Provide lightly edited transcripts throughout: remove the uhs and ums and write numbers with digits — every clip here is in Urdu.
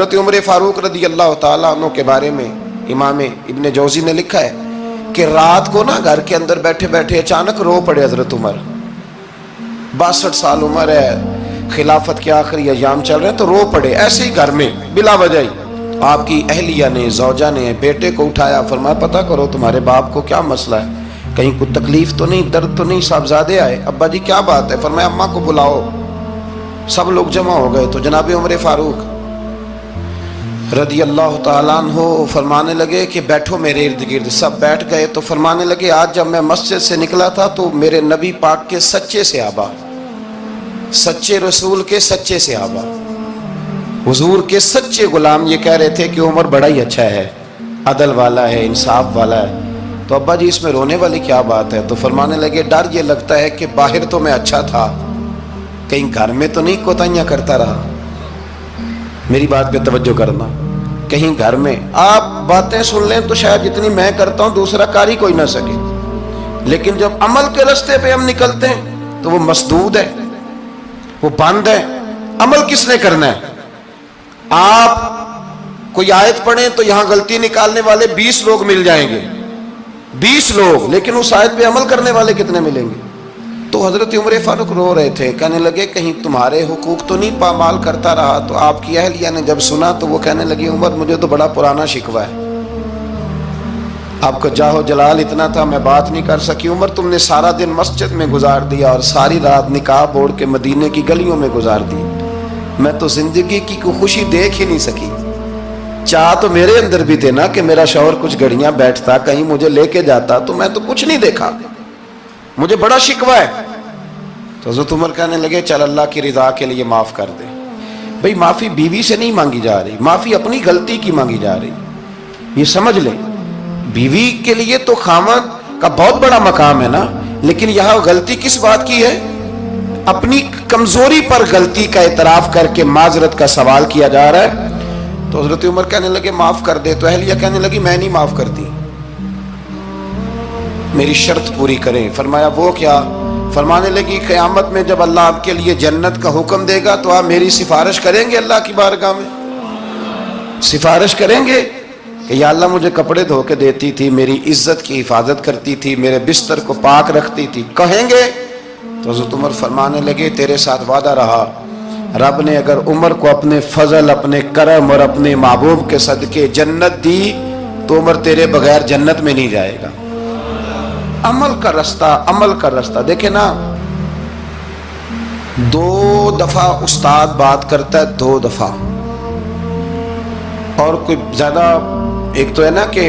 حضرت عمر فاروق رضی اللہ تعالیٰ عنہ کے بارے میں امام ابن جوزی نے لکھا ہے کہ رات کو نا گھر کے اندر بیٹھے بیٹھے اچانک رو پڑے حضرت عمر. 62 سال عمر ہے, خلافت کے آخری ایام چل رہے ہیں, تو رو پڑے ایسے ہی گھر میں بلا وجہ ہی. آپ کی اہلیہ نے, زوجہ نے بیٹے کو اٹھایا, فرمایا پتہ کرو تمہارے باپ کو کیا مسئلہ ہے, کہیں کوئی تکلیف تو نہیں, درد تو نہیں, صاحبزادے آئے. ابا جی کیا بات ہے؟ فرمایا اماں کو بلاؤ. سب لوگ جمع ہو گئے تو جناب عمر فاروق رضی اللہ تعالیٰ عنہ فرمانے لگے کہ بیٹھو میرے ارد گرد. سب بیٹھ گئے تو فرمانے لگے آج جب میں مسجد سے نکلا تھا تو میرے نبی پاک کے سچے صحابہ, سچے رسول کے سچے صحابہ, حضور کے سچے غلام یہ کہہ رہے تھے کہ عمر بڑا ہی اچھا ہے, عدل والا ہے, انصاف والا ہے. تو ابا جی اس میں رونے والی کیا بات ہے؟ تو فرمانے لگے ڈر یہ لگتا ہے کہ باہر تو میں اچھا تھا, کہیں گھر میں تو نہیں کوتاہیاں کرتا رہا. میری بات پہ توجہ کرنا. کہیں گھر میں آپ باتیں سن لیں تو شاید جتنی میں کرتا ہوں دوسرا کاری کوئی نہ سکے, لیکن جب عمل کے راستے پہ ہم نکلتے ہیں تو وہ مسدود ہے, وہ بند ہے. عمل کس نے کرنا ہے؟ آپ کوئی آیت پڑھیں تو یہاں غلطی نکالنے والے 20 لوگ مل جائیں گے, 20 لوگ, لیکن اس آیت پہ عمل کرنے والے کتنے ملیں گے؟ تو حضرت عمر فاروق رو رہے تھے, کہنے لگے کہیں تمہارے حقوق تو نہیں پامال کرتا رہا. تو آپ کی اہلیہ نے جب سنا تو وہ کہنے لگی عمر مجھے تو بڑا پرانا شکوہ ہے, آپ کا جاہ و جلال اتنا تھا میں بات نہیں کر سکی. عمر تم نے سارا دن مسجد میں گزار دیا اور ساری رات نقاب اوڑھ کے مدینے کی گلیوں میں گزار دی, میں تو زندگی کی کوئی خوشی دیکھ ہی نہیں سکی. چاہ تو میرے اندر بھی تھے نا کہ میرا شوہر کچھ گھڑیاں بیٹھتا, کہیں مجھے لے کے جاتا, تو میں تو کچھ نہیں دیکھا, مجھے بڑا شکوہ ہے. تو حضرت عمر کہنے لگے چل اللہ کی رضا کے لیے معاف کر دے. بھئی معافی بیوی سے نہیں مانگی جا رہی, معافی اپنی غلطی کی مانگی جا رہی. یہ سمجھ لیں, بیوی کے لیے تو خاوند کا بہت بڑا مقام ہے نا, لیکن یہاں غلطی کس بات کی ہے؟ اپنی کمزوری پر غلطی کا اعتراف کر کے معذرت کا سوال کیا جا رہا ہے. تو حضرت عمر کہنے لگے معاف کر دے. تو اہلیہ کہنے لگی میں نہیں معاف کرتی, میری شرط پوری کریں. فرمایا وہ کیا؟ فرمانے لگی قیامت میں جب اللہ آپ کے لیے جنت کا حکم دے گا تو آپ میری سفارش کریں گے اللہ کی بارگاہ میں؟ سفارش کریں گے کہ یا اللہ مجھے کپڑے دھو کے دیتی تھی, میری عزت کی حفاظت کرتی تھی, میرے بستر کو پاک رکھتی تھی, کہیں گے؟ تو حضرت عمر فرمانے لگے تیرے ساتھ وعدہ رہا, رب نے اگر عمر کو اپنے فضل, اپنے کرم اور اپنے محبوب کے صدقے جنت دی تو عمر تیرے بغیر جنت میں نہیں جائے گا. عمل کا رستہ, عمل کا رستہ. دیکھیں نا 2 دفعہ استاد بات کرتا ہے, 2 دفعہ, اور کوئی زیادہ, ایک تو ہے نا کہ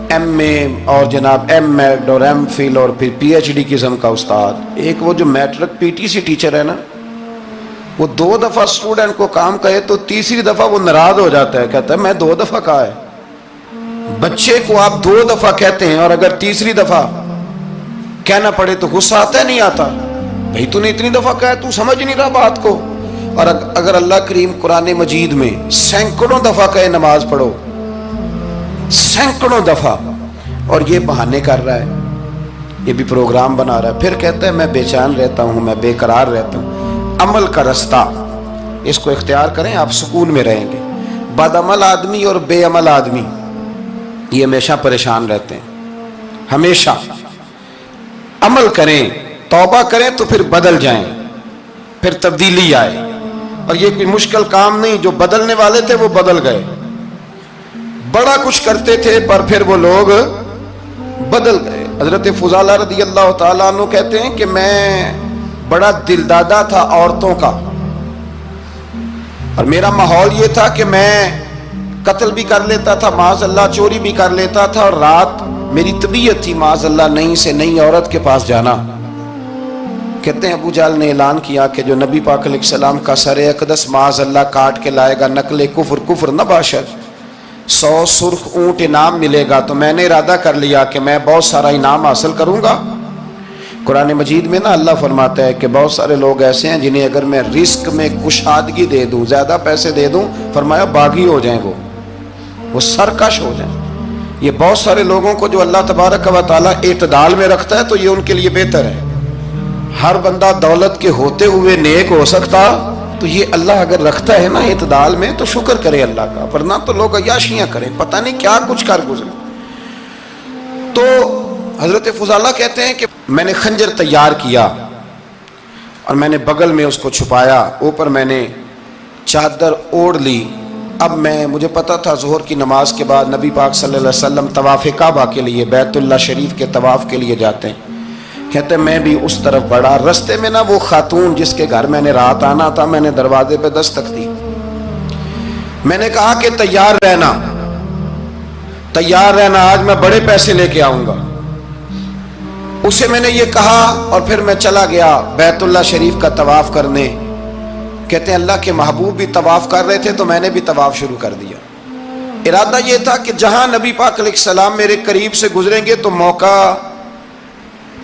ایم اے اور جناب ایم ایڈ اور ایم فل اور پھر پی ایچ ڈی قسم کا استاد. ایک وہ جو matric P T C teacher ہے نا, وہ 2 دفعہ اسٹوڈنٹ کو کام کہے تو تیسری دفعہ وہ ناراض ہو جاتا ہے, کہتا ہے میں 2 دفعہ کہا ہے. بچے کو آپ 2 دفعہ کہتے ہیں اور اگر تیسری دفعہ کہنا پڑے تو غصہ آتا ہے نہیں آتا؟ بھئی تو نے اتنی دفعہ کہا تو سمجھ نہیں رہا بات کو. اور اگر اللہ کریم قرآن مجید میں سینکڑوں دفعہ کہے نماز پڑھو, سینکڑوں دفعہ, اور یہ بہانے کر رہا ہے, یہ بھی پروگرام بنا رہا ہے, پھر کہتا ہے میں بے چین رہتا ہوں, میں بے قرار رہتا ہوں. عمل کا رستہ اس کو اختیار کریں, آپ سکون میں رہیں گے. بد عمل آدمی اور بے عمل آدمی یہ ہمیشہ پریشان رہتے ہیں, ہمیشہ. عمل کریں, توبہ کریں تو پھر بدل جائیں, پھر تبدیلی آئے. اور یہ کوئی مشکل کام نہیں, جو بدلنے والے تھے وہ بدل گئے. بڑا کچھ کرتے تھے پر پھر وہ لوگ بدل گئے. حضرت فضالہ رضی اللہ تعالیٰ عنہ کہتے ہیں کہ میں بڑا دلدادہ تھا عورتوں کا, اور میرا ماحول یہ تھا کہ میں قتل بھی کر لیتا تھا معاذ اللہ, چوری بھی کر لیتا تھا, اور رات میری طبیعت تھی معاذ اللہ نئی سے نئی عورت کے پاس جانا. کہتے ہیں ابو جہل نے اعلان کیا کہ جو نبی پاک علیہ السلام کا سر اقدس معاذ اللہ کاٹ کے لائے گا, نقل کفر کفر نہ باشد, 100 سرخ اونٹ انعام ملے گا. تو میں نے ارادہ کر لیا کہ میں بہت سارا انعام حاصل کروں گا. قرآن مجید میں نا اللہ فرماتا ہے کہ بہت سارے لوگ ایسے ہیں جنہیں اگر میں رزق میں کشادگی دے دوں, زیادہ پیسے دے دوں, فرمایا باغی ہو جائیں, وہ سرکش ہو جائیں. یہ بہت سارے لوگوں کو جو اللہ تبارک و تعالیٰ اعتدال میں رکھتا ہے تو یہ ان کے لیے بہتر ہے. ہر بندہ دولت کے ہوتے ہوئے نیک ہو سکتا تو یہ اللہ اگر رکھتا ہے نا اعتدال میں تو شکر کرے اللہ کا، ورنہ تو لوگ عیاشیاں کریں، پتہ نہیں کیا کچھ کر گزرے۔ تو حضرت فضالہ کہتے ہیں کہ میں نے خنجر تیار کیا اور میں نے بغل میں اس کو چھپایا، اوپر میں نے چادر اوڑھ لی۔ اب مجھے پتا تھا ظہر کی نماز کے بعد نبی پاک صلی اللہ علیہ وسلم طواف کعبہ کے لیے، بیت اللہ شریف کے طواف کے لیے جاتے ہیں۔ کہتے ہیں میں بھی اس طرف بڑھا، رستے میں نا وہ خاتون جس کے گھر میں نے رات آنا تھا، میں نے دروازے پہ دستک دی، میں نے کہا کہ تیار رہنا، تیار رہنا، آج میں بڑے پیسے لے کے آؤں گا۔ اسے میں نے یہ کہا اور پھر میں چلا گیا بیت اللہ شریف کا طواف کرنے۔ کہتے ہیں اللہ کے محبوب بھی طواف کر رہے تھے تو میں نے بھی طواف شروع کر دیا۔ ارادہ یہ تھا کہ جہاں نبی پاک علیہ السلام میرے قریب سے گزریں گے تو موقع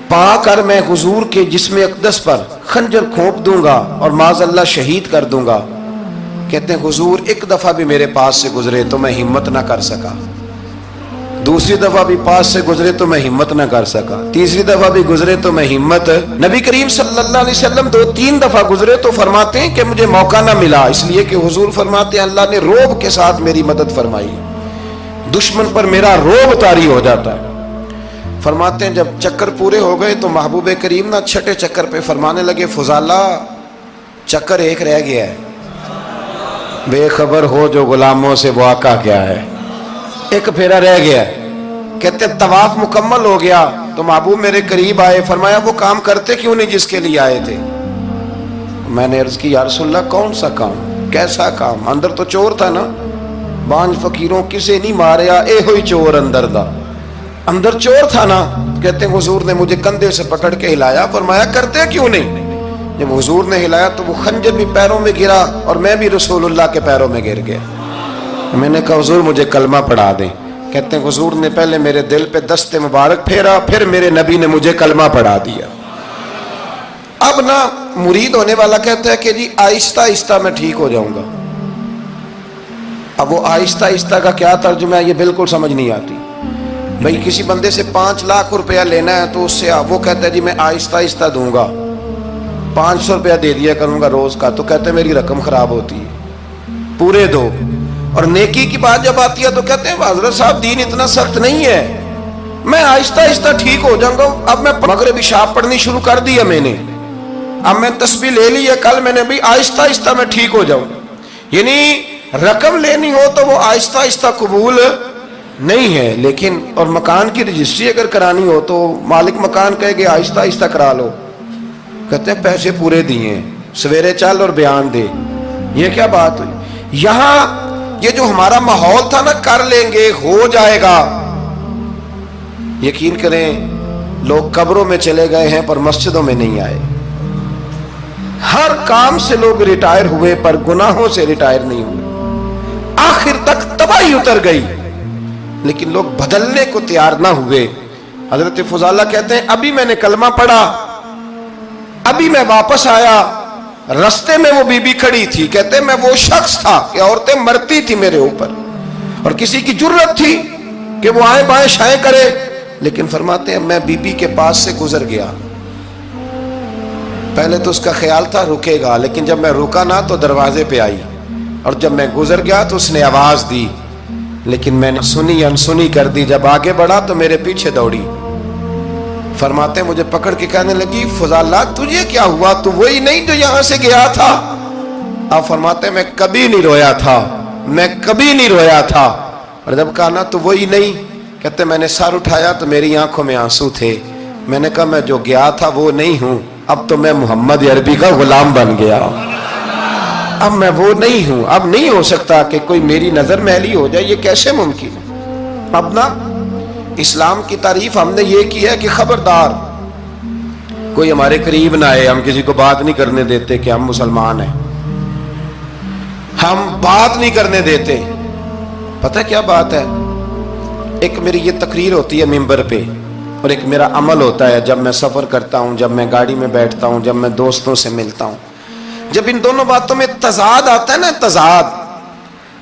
پا کر میں حضور کے جسم اقدس پر خنجر کھونپ دوں گا اور معاذ اللہ شہید کر دوں گا۔ کہتے ہیں حضور ایک دفعہ بھی میرے پاس سے گزرے تو میں ہمت نہ کر سکا، دوسری دفعہ بھی پاس سے گزرے تو میں ہمت نہ کر سکا، تیسری دفعہ بھی گزرے تو میں ہمت، نبی کریم صلی اللہ علیہ وسلم 2-3 دفعہ گزرے تو فرماتے ہیں کہ مجھے موقع نہ ملا، اس لیے کہ حضور فرماتے ہیں اللہ نے روب کے ساتھ میری مدد فرمائی، دشمن پر میرا روب طاری ہو جاتا ہے۔ فرماتے ہیں جب چکر پورے ہو گئے تو محبوب کریم نہ چھٹے چکر پہ فرمانے لگے فضالہ چکر ایک رہ گیا ہے، بے خبر ہو جو غلاموں سے وہ آقا کیا ہے، ایک پھیرا رہ گیا ہے۔ کہتے طواف مکمل ہو گیا تو محبوب میرے قریب آئے، فرمایا وہ کام کرتے کیوں نہیں جس کے لیے آئے تھے؟ میں نے عرض کی یا رسول اللہ کون سا کام، کیسا کام؟ اندر تو چور تھا نا، بانج فقیروں کسے نہیں ماریا اے ہوئی چور اندر دا، اندر چور تھا نا۔ کہتے ہیں حضور نے مجھے کندھے سے پکڑ کے ہلایا، فرمایا کرتے کیوں نہیں؟ جب حضور نے ہلایا تو وہ خنجر بھی پیروں میں گرا اور میں بھی رسول اللہ کے پیروں میں گر گیا۔ میں نے کہا حضور مجھے کلمہ پڑھا دیں۔ کہتے ہیں حضور نے پہلے میرے دل پہ دست مبارک پھیرا، پھر میرے نبی نے مجھے کلمہ پڑھا دیا۔ اب نا مرید ہونے والا کہتا ہے کہ جی آہستہ آہستہ میں ٹھیک ہو جاؤں گا۔ اب وہ آہستہ آہستہ کا کیا ترجمہ ہے یہ بالکل سمجھ نہیں آتی۔ بھئی کسی بندے سے 5 لاکھ روپیہ لینا ہے تو اس سے وہ کہتا ہے جی میں آہستہ آہستہ دوں گا، 500 روپیہ دے دیا کروں گا روز کا، تو کہتے ہیں میری رقم خراب ہوتی ہے، پورے دو۔ اور نیکی کی بات جب آتی ہے تو کہتے ہیں حضرت صاحب دین اتنا سخت نہیں ہے، میں آہستہ آہستہ ٹھیک ہو جاؤں گا۔ اب میں مغرب عشاء پڑھنی شروع کر دی ہے میں نے، اب میں تسبیح لے لی ہے، کل میں نے بھی آہستہ آہستہ میں ٹھیک ہو جاؤں۔ یعنی رقم لینی ہو تو وہ آہستہ آہستہ قبول نہیں ہے، لیکن اور مکان کی رجسٹری اگر کرانی ہو تو مالک مکان کہے گے آہستہ آہستہ کرا لو، کہتے ہیں پیسے پورے دیے، سویرے چل اور بیان دے۔ یہ کیا بات ہوئی؟ یہاں یہ جو ہمارا ماحول تھا نا کر لیں گے ہو جائے گا، یقین کریں لوگ قبروں میں چلے گئے ہیں پر مسجدوں میں نہیں آئے، ہر کام سے لوگ ریٹائر ہوئے پر گناہوں سے ریٹائر نہیں ہوئے، آخر تک تباہی اتر گئی لیکن لوگ بدلنے کو تیار نہ ہوئے۔ حضرت فضالہ کہتے ہیں ابھی میں نے کلمہ پڑھا، ابھی میں واپس آیا، رستے میں وہ بی بی کھڑی تھی، کہتے ہیں میں وہ شخص تھا کہ عورتیں مرتی تھی میرے اوپر اور کسی کی جرت تھی کہ وہ آئیں بائیں شائیں کرے، لیکن فرماتے ہیں میں بی بی کے پاس سے گزر گیا، پہلے تو اس کا خیال تھا رکے گا، لیکن جب میں رکا نہ تو دروازے پہ آئی، اور جب میں گزر گیا تو اس نے آواز دی، لیکن میں نے سنی انسنی کر دی، جب آگے بڑھا تو میرے پیچھے دوڑی۔ فرماتے ہیں مجھے پکڑ کے کہنے لگی فضالہ تجھے کیا ہوا، تو وہی نہیں جو یہاں سے گیا تھا؟ آپ فرماتے ہیں میں کبھی نہیں رویا تھا، میں کبھی نہیں رویا تھا، اور جب کہا نا تو وہی نہیں، کہتے میں نے سر اٹھایا تو میری آنکھوں میں آنسو تھے، میں نے کہا میں جو گیا تھا وہ نہیں ہوں، اب تو میں محمد عربی کا غلام بن گیا، اب میں وہ نہیں ہوں، اب نہیں ہو سکتا کہ کوئی میری نظر میلی ہو جائے، یہ کیسے ممکن ہے؟ اب نا اسلام کی تعریف ہم نے یہ کی ہے کہ خبردار کوئی ہمارے قریب نہ آئے، ہم کسی کو بات نہیں کرنے دیتے کہ ہم مسلمان ہیں، ہم بات نہیں کرنے دیتے۔ پتہ کیا بات ہے، ایک میری یہ تقریر ہوتی ہے ممبر پہ اور ایک میرا عمل ہوتا ہے جب میں سفر کرتا ہوں، جب میں گاڑی میں بیٹھتا ہوں، جب میں دوستوں سے ملتا ہوں، جب ان دونوں باتوں میں تضاد آتا ہے نا، تضاد،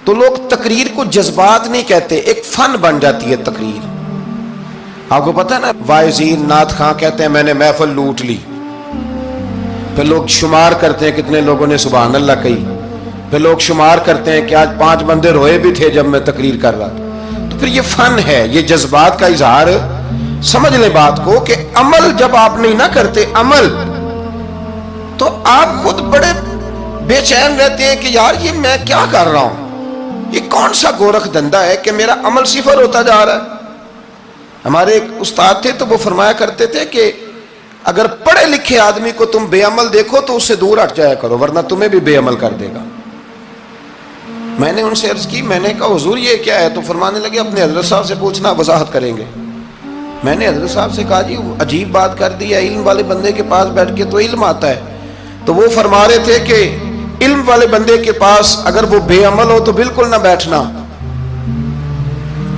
تو لوگ تقریر کو جذبات نہیں کہتے، ایک فن بن جاتی ہے تقریر۔ آپ کو پتہ ہے نا وائزین نعت خاں کہتے ہیں میں نے محفل لوٹ لی، پھر لوگ شمار کرتے ہیں کتنے لوگوں نے سبحان اللہ کہی، پھر لوگ شمار کرتے ہیں کہ آج 5 بندے روئے بھی تھے جب میں تقریر کر رہا تھا۔ تو پھر یہ فن ہے، یہ جذبات کا اظہار۔ سمجھ لیں بات کو کہ عمل جب آپ نہیں نہ کرتے عمل، تو آپ خود بڑے بے چین رہتے ہیں کہ یار یہ میں کیا کر رہا ہوں، یہ کون سا گورکھ دھندا ہے کہ میرا عمل صفر ہوتا جا رہا ہے۔ ہمارے ایک استاد تھے تو وہ فرمایا کرتے تھے کہ اگر پڑھے لکھے آدمی کو تم بے عمل دیکھو تو اس سے دور ہٹ جایا کرو، ورنہ تمہیں بھی بے عمل کر دے گا۔ میں نے ان سے عرض کی، میں نے کہا حضور یہ کیا ہے؟ تو فرمانے لگے اپنے حضرت صاحب سے پوچھنا، وضاحت کریں گے۔ میں نے حضرت صاحب سے کہا جی عجیب بات کر دی ہے، علم والے بندے کے پاس بیٹھ کے تو علم آتا ہے۔ تو وہ فرما رہے تھے کہ علم والے بندے کے پاس اگر وہ بے عمل ہو تو بالکل نہ بیٹھنا۔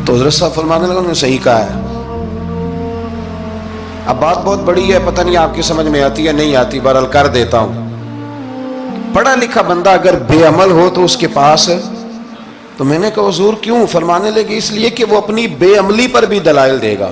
تو حضرت صاحب فرمانے لگے انہوں نے صحیح کہا ہے۔ اب بات بہت بڑی ہے، پتہ نہیں آپ کی سمجھ میں آتی ہے نہیں آتی، بہرحال کر دیتا ہوں۔ پڑھا لکھا بندہ اگر بے عمل ہو تو اس کے پاس، تو میں نے کہا حضور کیوں؟ فرمانے لگے اس لیے کہ وہ اپنی بے عملی پر بھی دلائل دے گا۔